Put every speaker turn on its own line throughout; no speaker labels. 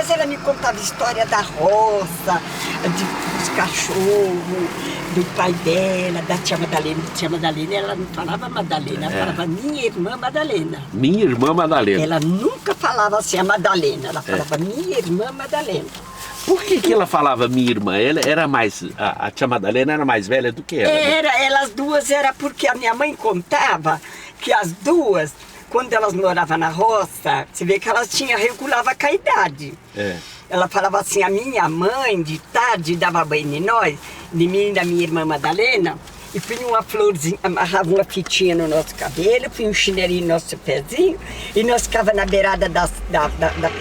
casa ela me contava história da roça, dos cachorros, do pai dela, da tia Madalena. Tia Madalena, ela não falava Madalena, ela falava minha irmã Madalena.
Minha irmã Madalena.
Ela nunca falava assim a Madalena, ela falava minha irmã Madalena.
Por que ela falava minha irmã? Ela era mais, a tia Madalena era mais velha do que ela, né?
Elas duas era porque a minha mãe contava que as duas, quando elas moravam na roça, você vê que elas regulavam com a idade. Ela falava assim, a minha mãe de tarde dava banho em nós, de mim e da minha irmã Madalena, e punha uma florzinha, amarrava uma fitinha no nosso cabelo, punha um chinelinho no nosso pezinho, e nós ficava na beirada da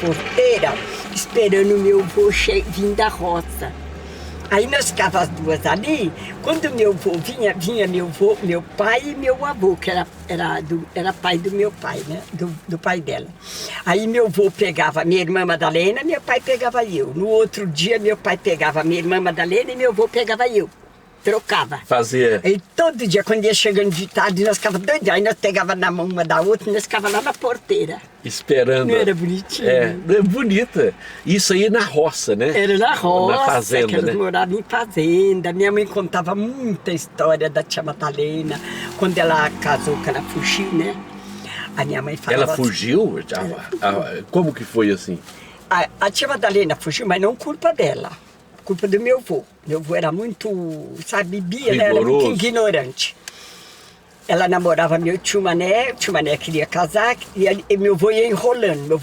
porteira, esperando o meu avô vir da roça. Aí nós ficava as duas ali, quando meu avô vinha meu pai e meu avô, que era pai do meu pai, né? Do pai dela. Aí meu avô pegava minha irmã Madalena, meu pai pegava eu. No outro dia meu pai pegava minha irmã Madalena e meu avô pegava eu. Trocava.
Fazia.
E todo dia, quando ia chegando de tarde, nós ficava doidinhos. Aí nós pegava na mão uma da outra e nós ficava lá na porteira.
Esperando.
Não era bonitinho?
É bonita. Isso aí na roça, né?
Era na roça,
na fazenda,
que elas
né?
moravam em fazenda. Minha mãe contava muita história da tia Madalena, quando ela casou, que ela fugiu, né? A minha mãe falava
Ela fugiu? Como que foi assim?
A tia Madalena fugiu, mas não culpa dela. Culpa do meu avô. Meu avô era muito, sabe, bebia, né? Era muito ignorante. Ela namorava meu tio Mané, o tio Mané queria casar, e meu avô ia enrolando.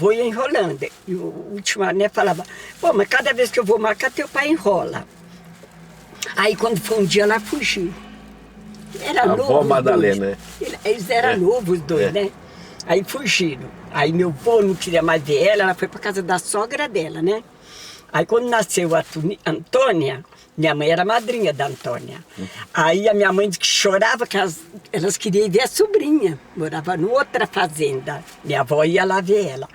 E o tio Mané falava, pô, mas cada vez que eu vou marcar, teu pai enrola. Aí quando foi um dia, ela fugiu. Era novo.
A avó Madalena, né?
Eles eram novos os dois, né? Aí fugiram. Aí meu avô não queria mais ver ela foi pra casa da sogra dela, né? Aí quando nasceu a Antônia, minha mãe era madrinha da Antônia. Aí a minha mãe disse que chorava, que elas queriam ver a sobrinha. Morava em outra fazenda. Minha avó ia lá ver ela.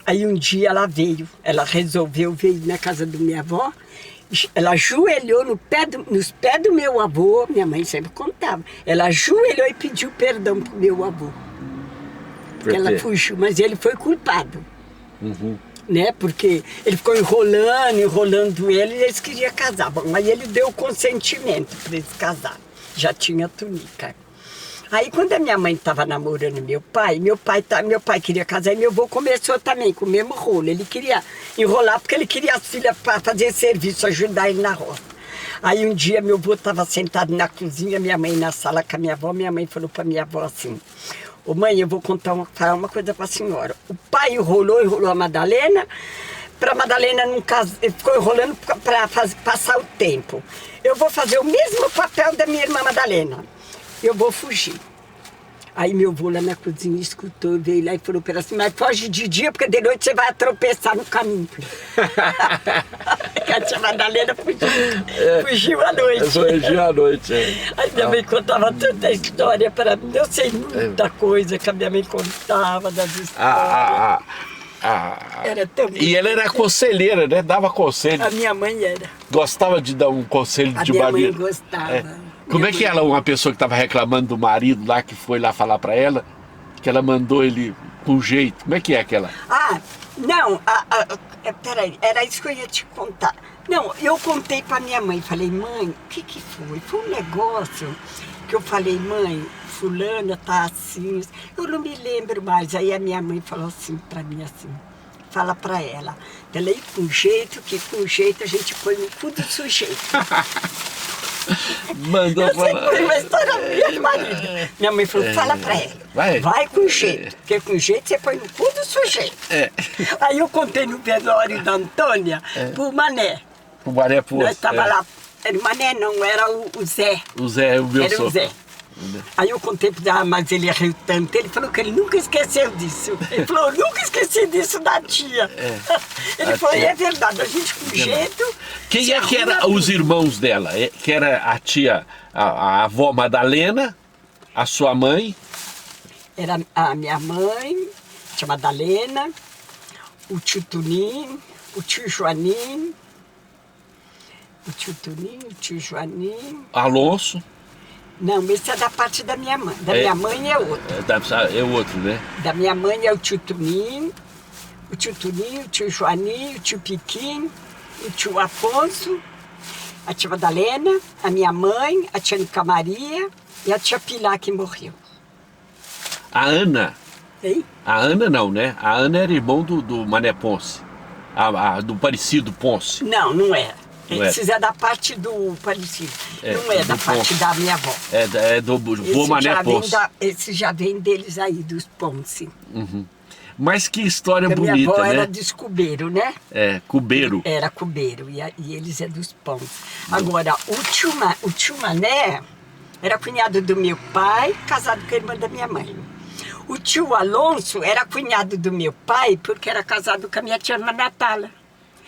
Aí um dia ela veio, ela resolveu vir na casa da minha avó. Ela ajoelhou nos pés do meu avô, minha mãe sempre contava. Ela ajoelhou e pediu perdão pro meu avô. Porque ela fugiu, mas ele foi culpado. Né? Porque ele ficou enrolando ele e eles queriam casar. Bom, mas ele deu o consentimento para eles casarem. Já tinha túnica. Aí quando a minha mãe estava namorando meu pai queria casar e meu avô começou também com o mesmo rolo. Ele queria enrolar porque ele queria as filhas para fazer serviço, ajudar ele na roça. Aí um dia meu avô estava sentado na cozinha, minha mãe na sala com a minha avó, minha mãe falou para minha avó assim, ô mãe, eu vou falar uma coisa para a senhora. O pai enrolou a Madalena, para a Madalena não casar, ele ficou enrolando para passar o tempo. Eu vou fazer o mesmo papel da minha irmã Madalena. Eu vou fugir. Aí meu avô lá na cozinha escutou, veio lá e falou para ela assim, mas foge de dia, porque de noite você vai tropeçar no caminho. A tia Madalena fugiu à noite.
Fugiu à noite,
Aí minha mãe contava tanta história para mim, eu sei muita coisa que a minha mãe contava das histórias. Era tão...
E ela era conselheira, né? Dava conselho.
A minha mãe era.
Gostava de dar um conselho de marido.
A minha mãe gostava.
Como é que ela, uma pessoa que estava reclamando do marido lá, que foi lá falar para ela, que ela mandou ele com jeito, como é que é aquela?
Não, peraí, era isso que eu ia te contar. Não, eu contei para minha mãe, falei, mãe, o que foi? Foi um negócio que eu falei, mãe, fulana tá assim, eu não me lembro mais. Aí a minha mãe falou assim para mim, assim, fala para ela ir com jeito, que com jeito a gente põe no cu do sujeito.
Mandou
eu sempre foi uma história minha do marido. Minha mãe falou, fala pra ela, vai com jeito, porque com jeito você põe no cu do sujeito. Aí eu contei no velório da Antônia pro Mané.
O Mané Poço.
Nós tava lá, era o Mané não, era o Zé.
O Zé, o meu sogro.
Era o Zé. Aí eu contei para ele, mas ele riu tanto, ele falou que ele nunca esqueceu disso. Ele falou, eu nunca esqueci disso da tia. Ele falou, é verdade, a gente com jeito...
Quem é que eram os irmãos dela? Que era a tia, a avó Madalena, a sua mãe?
Era a minha mãe, a tia Madalena, o tio Tuninho, o tio Joaninho, o tio Joaninho...
Alonso?
Não, esse é da parte da minha mãe. Da minha mãe é outro.
É outro, né?
Da minha mãe é o tio Tuninho, o tio Tuninho, o tio Joaninho, o tio Piquinho, o tio Afonso, a tia Madalena, a minha mãe, a tia Nica Maria e a tia Pilar que morreu.
A Ana.
Hein?
A Ana não, né? A Ana era irmão do Mané Ponce. Do Parecido Ponce.
Não, não era.
Não
Esses é da parte do Parecido.
É,
não é
do
da parte
Ponce.
da minha avó.
É do vô Mané Ponce.
Esse já vem deles aí, dos Ponce.
Mas que história
Porque
bonita,
minha avó
né?
era de Escubeiro, né?
É, Cubeiro.
Era Cubeiro, e eles é dos Ponce. Agora, o tio Mané era cunhado do meu pai, casado com a irmã da minha mãe. O tio Alonso era cunhado do meu pai, porque era casado com a minha tia Ana Natala.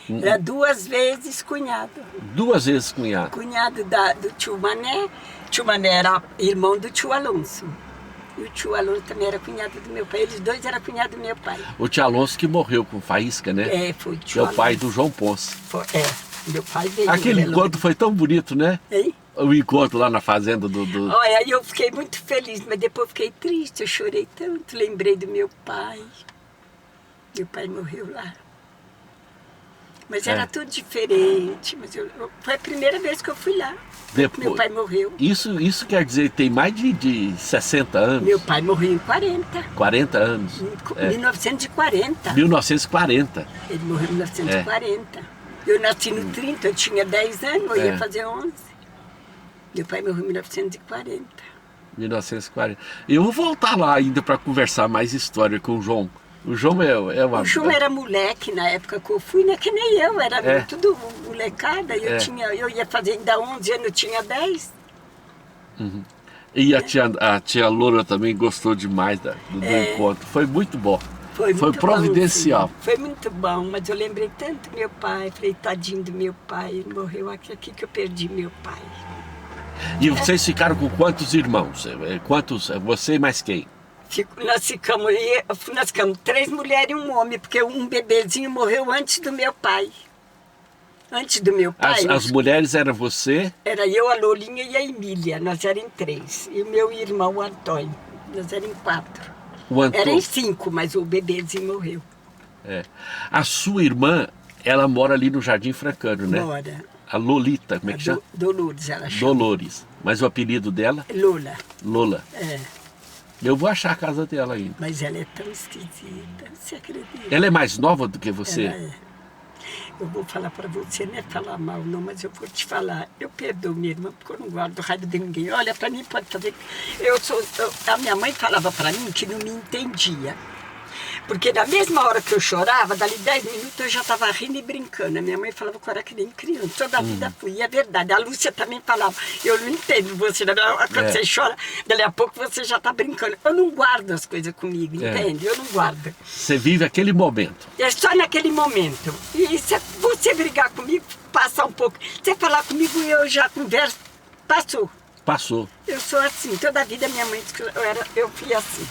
Era 2 vezes cunhado.
2 vezes cunhado.
Cunhado do tio Mané. O tio Mané era irmão do tio Alonso. E o tio Alonso também era cunhado do meu pai. Eles 2 eram cunhado do meu pai.
O tio Alonso que morreu com faísca, né?
É, foi o tio
É o
Alonso.
pai do João Ponce.
Meu pai veio.
Aquele encontro foi tão bonito, né?
Hein?
O encontro lá na fazenda do...
Olha, aí eu fiquei muito feliz, mas depois fiquei triste, eu chorei tanto, lembrei do meu pai. Meu pai morreu lá. Mas era tudo diferente. Mas foi a primeira vez que eu fui lá.
Depois,
Meu pai morreu.
Isso quer dizer que tem mais de 60 anos?
Meu pai morreu em 40.
40 anos.
Em 1940.
1940.
Ele morreu em 1940. Eu nasci no 30, eu tinha 10 anos, eu ia fazer 11. Meu pai morreu em 1940.
1940. Eu vou voltar lá ainda para conversar mais história com o João. O João é uma...
O João era moleque na época que eu fui, né? Que nem eu, era tudo molecada. Eu ia fazer ainda 11 anos, eu tinha 10.
E a tia Loura também gostou demais do encontro. Foi muito bom. Foi providencial.
Bom, foi muito bom, mas eu lembrei tanto do meu pai. Falei, tadinho do meu pai, ele morreu aqui que eu perdi meu pai.
E vocês ficaram com quantos irmãos? Quantos? Você e mais quem?
Nós ficamos 3 mulheres e um homem, porque um bebezinho morreu antes do meu pai. Antes do meu pai.
As mulheres eram você?
Era eu, a Lolinha e a Emília, nós éramos 3. E o meu irmão, o Antônio, nós éramos 4. Eram 5, mas o bebezinho morreu.
A sua irmã, ela mora ali no Jardim Francano, né?
Mora.
A Lolita, como é que chama?
Dolores, ela chama.
Dolores. Mas o apelido dela?
Lola.
Lola.
É.
Eu vou achar a casa dela ainda.
Mas ela é tão esquisita, você acredita?
Ela é mais nova do que você?
Ela é. Eu vou falar para você, não é falar mal não, mas eu vou te falar. Eu perdoo minha irmã, porque eu não guardo raiva de ninguém. Olha, para mim pode fazer... A minha mãe falava para mim que não me entendia. Porque na mesma hora que eu chorava, dali 10 minutos eu já estava rindo e brincando. A minha mãe falava que eu era que nem criança. Toda a vida fui, e é verdade. A Lúcia também falava, eu não entendo você. Quando você chora, dali a pouco você já está brincando. Eu não guardo as coisas comigo, entende? Eu não guardo.
Você vive aquele momento.
É só naquele momento. E se você brigar comigo, passar um pouco. Você falar comigo e eu já converso, passou.
Passou.
Eu sou assim. Toda a vida minha mãe disse que eu fui assim.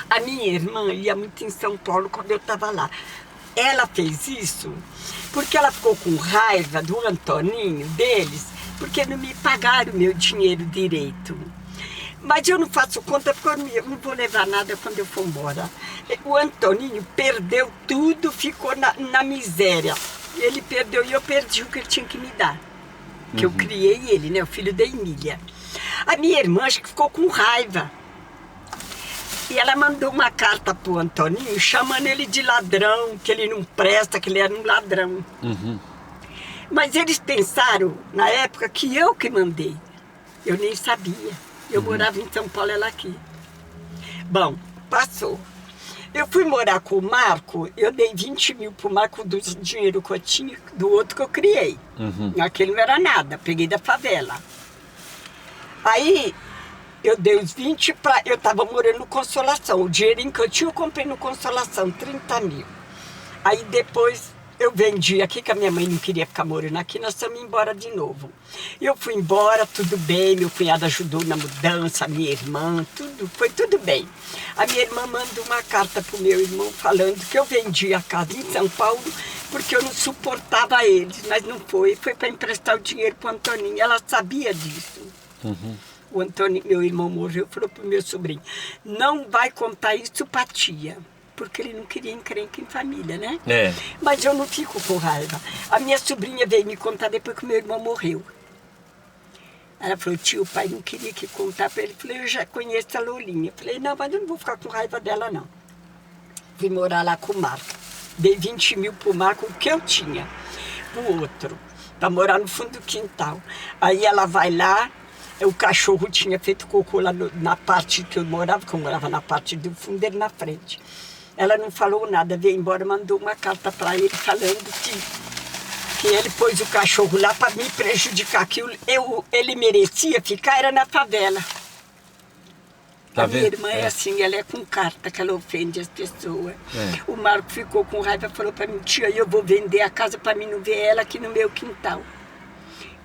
A minha irmã ia muito em São Paulo quando eu estava lá. Ela fez isso porque ela ficou com raiva do Antoninho, deles, porque não me pagaram o meu dinheiro direito. Mas eu não faço conta porque eu não vou levar nada quando eu for embora. O Antoninho perdeu tudo, ficou na miséria. Ele perdeu e eu perdi o que ele tinha que me dar. Que eu criei ele, né? O filho da Emília. A minha irmã acho que ficou com raiva. E ela mandou uma carta pro Antoninho chamando ele de ladrão, que ele não presta, que ele era um ladrão. Mas eles pensaram, na época, que eu que mandei. Eu nem sabia. Eu morava em São Paulo, ela aqui. Bom, passou. Eu fui morar com o Marco, eu dei 20 mil pro Marco do dinheiro que eu tinha, do outro que eu criei. Aquele não era nada, peguei da favela. Aí... eu dei os 20 para... Eu estava morando no Consolação. O dinheirinho que eu tinha, eu comprei no Consolação, 30 mil. Aí depois eu vendi aqui, que a minha mãe não queria ficar morando aqui, nós estamos embora de novo. Eu fui embora, tudo bem, meu cunhado ajudou na mudança, a minha irmã, foi tudo bem. A minha irmã mandou uma carta para o meu irmão falando que eu vendi a casa em São Paulo porque eu não suportava eles, mas não foi. Foi para emprestar o dinheiro para o Antoninho, ela sabia disso. O Antônio, meu irmão, morreu, falou para o meu sobrinho, não vai contar isso para a tia, porque ele não queria encrenca em família, né?
É.
Mas eu não fico com raiva. A minha sobrinha veio me contar depois que meu irmão morreu. Ela falou, tio, o pai não queria que contar para ele. Eu falei, eu já conheço a Lolinha. Eu falei, não, mas eu não vou ficar com raiva dela, não. Fui morar lá com o Marco. Dei 20 mil pro Marco, o que eu tinha, pro outro, para morar no fundo do quintal. Aí ela vai lá, o cachorro tinha feito cocô lá na parte que eu morava na parte do fundo, ele na frente. Ela não falou nada, veio embora, mandou uma carta para ele falando que ele pôs o cachorro lá para me prejudicar, que ele merecia ficar, era na favela.
Tá
a minha
vendo?
irmã é assim, ela é com carta que ela ofende as pessoas. O Marco ficou com raiva, falou para mim, tia, eu vou vender a casa para mim não ver ela aqui no meu quintal.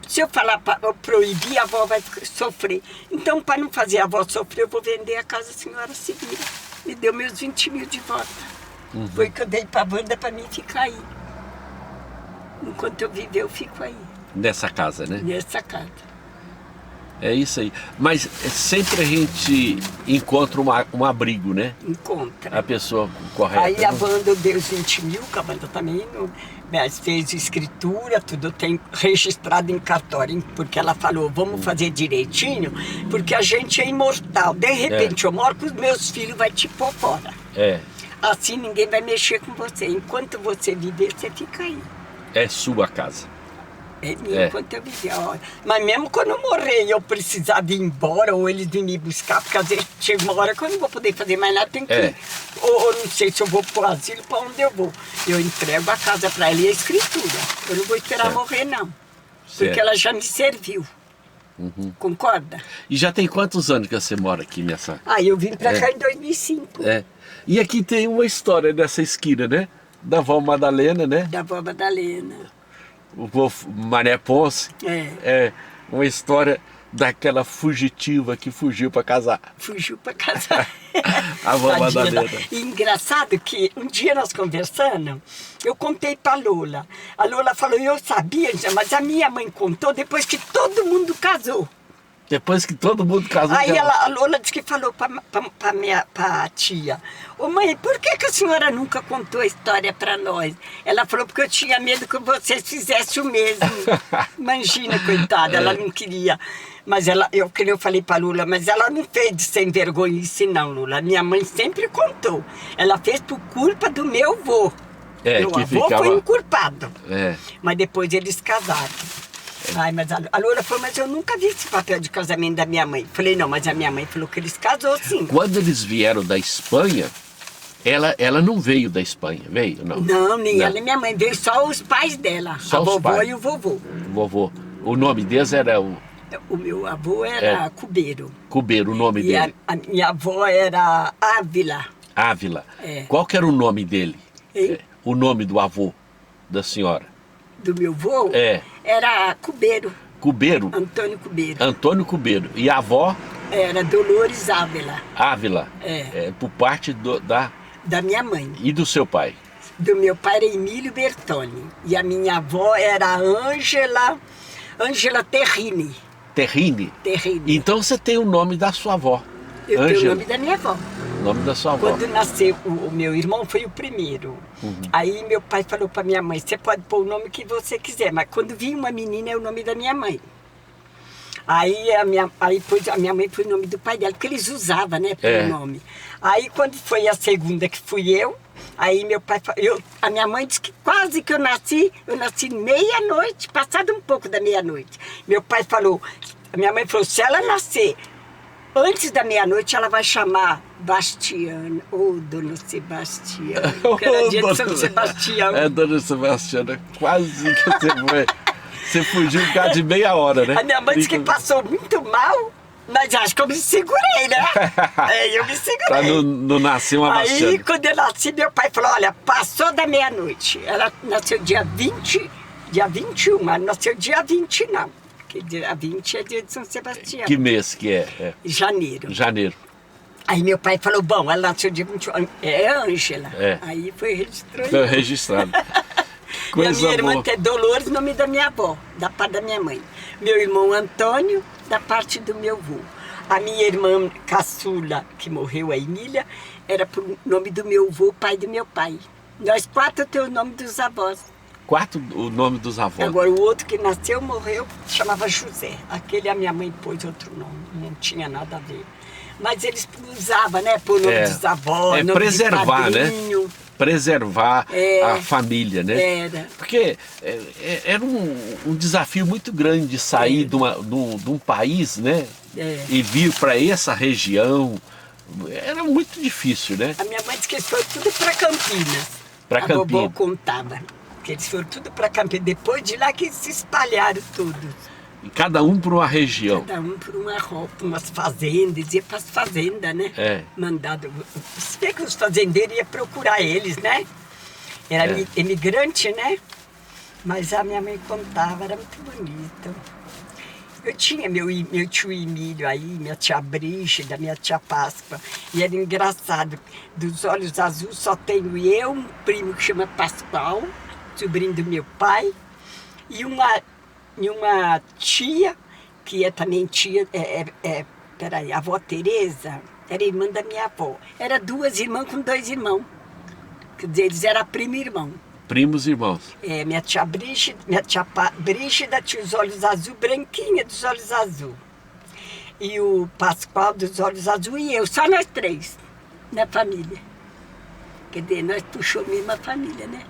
Se eu falar para proibir, a avó vai sofrer. Então, para não fazer a avó sofrer, eu vou vender a casa, a senhora se vira. Me deu meus 20 mil de volta. Foi que eu dei para a Wanda para mim ficar aí. Enquanto eu viver, eu fico aí.
Nessa casa, né?
Nessa casa.
É isso aí. Mas sempre a gente encontra um abrigo, né?
Encontra.
A pessoa correta.
Aí a Wanda deu os 20 mil, que a Wanda também fez escritura, tudo tem registrado em cartório, porque ela falou, vamos fazer direitinho, porque a gente é imortal. De repente eu moro com os meus filhos, vai te pôr fora. Assim ninguém vai mexer com você. Enquanto você viver, você fica aí.
É sua casa.
É minha, enquanto eu viver. Mas mesmo quando eu morrer e eu precisar de ir embora, ou eles virem me buscar, porque às vezes chega uma hora que eu não vou poder fazer mais nada, tem que ir. Ou não sei se eu vou pro asilo, para onde eu vou. Eu entrego a casa para ela e a escritura. Eu não vou esperar morrer, não. Porque ela já me serviu. Concorda?
E já tem quantos anos que você mora aqui nessa...
Eu vim para cá em 2005.
E aqui tem uma história dessa esquina, né? Da vó Madalena, né?
Da vó Madalena.
O vô Mané Ponce. É uma história daquela fugitiva que fugiu para casar.
Fugiu para casar.
A vó Madalena.
E engraçado que um dia nós conversando, eu contei para a Lola. A Lola falou, eu sabia, mas a minha mãe contou depois que todo mundo casou.
Depois que todo mundo casou.
Aí a Lola disse que falou para tia, ô mãe, por que a senhora nunca contou a história para nós? Ela falou, porque eu tinha medo que vocês fizessem o mesmo. Imagina, coitada, ela não queria. Mas eu falei para a Lula, mas ela não fez de sem vergonhice não, Lula. Minha mãe sempre contou. Ela fez por culpa do meu avô. Meu avô foi inculpado. Mas depois eles casaram. Mas a Loura falou, mas eu nunca vi esse papel de casamento da minha mãe. Falei, não, mas a minha mãe falou que eles casou sim.
Quando eles vieram da Espanha, ela não veio da Espanha, veio? Não,
nem ela nem minha mãe, veio só os pais dela.
Só
a
os
vovó
pais.
E o vovô.
O vovô. O nome deles era o...
O meu avô era Cubeiro.
Cubeiro, o nome dele.
A minha avó era Ávila.
Ávila. Qual que era o nome dele? O nome do avô da senhora?
Do meu avô? Era Cubeiro.
Cubeiro?
Antônio Cubeiro.
Antônio Cubeiro. E a avó?
Era Dolores Ávila.
Ávila? Por parte
da minha mãe.
E do seu pai?
Do meu pai era Emílio Bertoni. E a minha avó era Ângela Terrini.
Terrini?
Terrini.
Então você tem o nome da sua avó.
Eu tenho o nome da minha avó.
O nome da sua avó.
Quando nasceu, o meu irmão foi o primeiro. Aí meu pai falou para minha mãe, você pode pôr o nome que você quiser, mas quando vinha uma menina é o nome da minha mãe. Aí a minha mãe pôs o nome do pai dela, porque eles usavam, né, pelo nome. Aí quando foi a segunda que fui eu, aí meu pai, a minha mãe disse que quase que eu nasci meia-noite, passado um pouco da meia-noite. Meu pai falou, a minha mãe falou, se ela nascer antes da meia-noite, ela vai chamar Bastiana, Dona Sebastiana, que era dia de São Sebastião.
Dona Sebastiana, quase que você foi. Você fugiu por causa de meia hora, né?
A minha mãe disse que passou muito mal, mas acho que eu me segurei, né? Eu me segurei.
Pra não nascer uma Bastiana.
Aí, quando eu nasci, meu pai falou, olha, passou da meia-noite. Ela nasceu dia 21, mas nasceu dia 20 não. Porque dia 20 é dia de São Sebastião.
Que mês que é?
Janeiro.
Janeiro.
Aí meu pai falou, bom, ela nasceu dia 21, é Ângela. Aí foi registrado.
Foi registrado.
E a minha irmã é Dolores, nome da minha avó, da parte da minha mãe. Meu irmão Antônio, da parte do meu avô. A minha irmã caçula, que morreu, a Emília, era por nome do meu avô, pai do meu pai. Nós 4 temos o nome dos avós.
4 o nome dos avós.
Agora o outro que nasceu, morreu, chamava José. Aquele a minha mãe pôs outro nome, não tinha nada a ver. Mas eles usavam, né, por nome dos avós, nome
preservar,
de
né?
padrinho.
Preservar a família, né?
Era.
Porque era um desafio muito grande de sair de um país, né? E vir para essa região. Era muito difícil, né?
A minha mãe disse que eles foram tudo para Campinas.
Para
A
Campinas.
vovó contava que eles foram tudo para Campinas. Depois de lá que se espalharam todos.
E cada um para uma região.
Cada um por uma roupa, umas fazendas, ia para as fazendas, né? Mandado. Você vê que os fazendeiros iam procurar eles, né? Era imigrante, né? Mas a minha mãe contava, era muito bonito. Eu tinha meu tio Emílio aí, minha tia Brígida, minha tia Páscoa. E era engraçado, dos olhos azuis só tenho eu, um primo que chama Pascoal, sobrinho do meu pai, e uma tia, que é também tia, peraí, a avó Tereza, era irmã da minha avó. Era 2 irmãs com 2 irmãos. Quer dizer, eles eram primo e irmão.
Primos e irmãos.
Minha tia Brígida tinha os olhos azuis, branquinha dos olhos azuis. E o Pascoal dos olhos azuis e eu, só nós 3, na família. Quer dizer, nós puxamos a mesma família, né?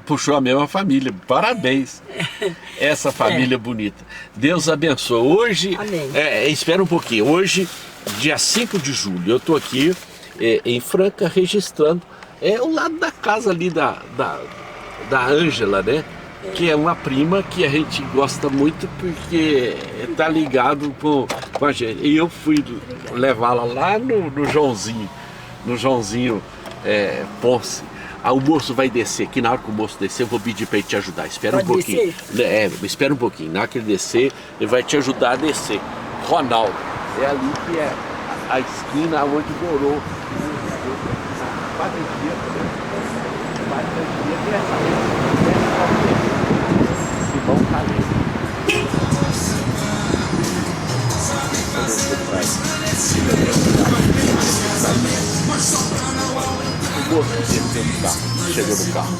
Puxou a mesma família, parabéns. Essa família bonita. Deus abençoe. Hoje,
amém.
Espera um pouquinho, hoje, dia 5 de julho, eu estou aqui em Franca registrando o lado da casa ali da Ângela, né? Que é uma prima que a gente gosta muito porque tá ligado com a gente. E eu fui levá-la lá no Joãozinho Ponce. O moço vai descer, que na hora que o moço descer eu vou pedir para ele te ajudar. Espera um pouquinho. Espera um pouquinho. Na hora que ele descer, ele vai te ajudar a descer. Ronaldo. É ali que é a esquina onde morou o Padre Diego, né? O Padre Diego é essa Simão Calheiro. O moço desceu do carro, chegou no carro.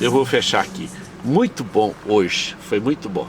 Eu vou fechar aqui. Muito bom hoje, foi muito bom.